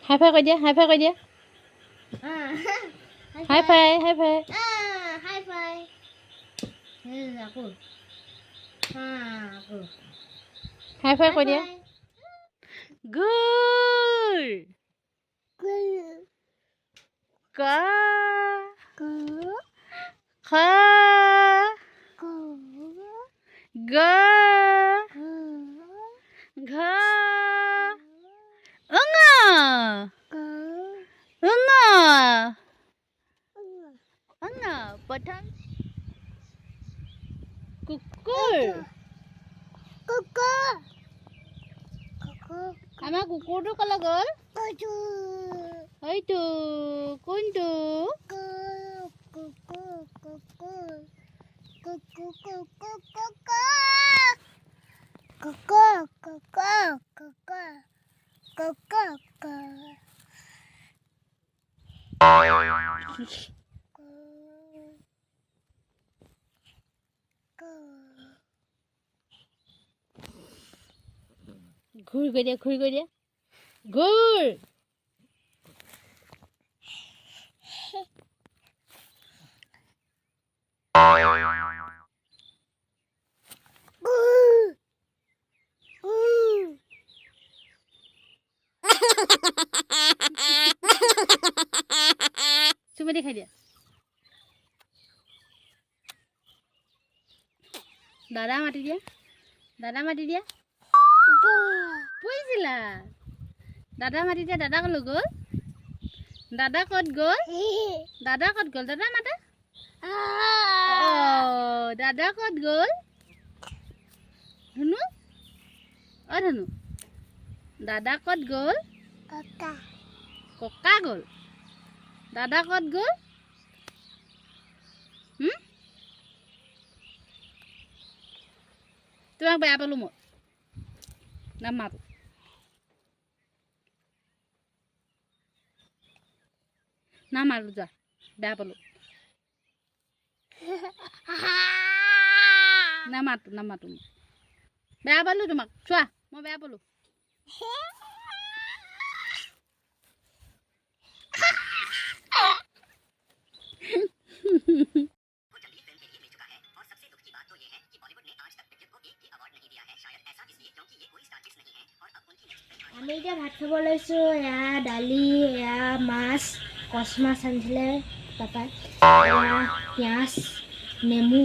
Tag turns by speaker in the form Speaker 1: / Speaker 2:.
Speaker 1: hi fi কৈ দিয়া hi fi কৈ দিয়া hi fi hi fi
Speaker 2: hi fi
Speaker 1: hi fi কৈ দিয়া গুড ক খ গ ঘ প্ৰথম কুকুৰ আমাৰ কুকুৰটো কলৈ গ'ল হয়তো কোনটো ঘূৰ গৈ দিয়া ঘূৰ চুমা দি খাই দিয়া দাদা মাতি দিয়া পুহিছিলা দাদা মাতি দিয়া দাদা ক'লৈ গ'ল দাদা ক'ত গ'ল দাদা মাতা দাদা ক'ত গ'ল ধুনু ধুনু দাদা ক'ত গ'ল ককা গ'ল দাদা ক'ত গ'ল তোমাক বেয়া পালোঁ মই নামাতো নামাৰো যা বেয়া পালোঁ নামাতো বেয়া পালোঁ তোমাক চোৱা মই বেয়া পালোঁ
Speaker 2: আমি এতিয়া ভাত খাব লৈছোঁ এয়া দালি এয়া মাছ কচ মাছ আনিছিলে পাপাই এয়া পিঁয়াজ নেমু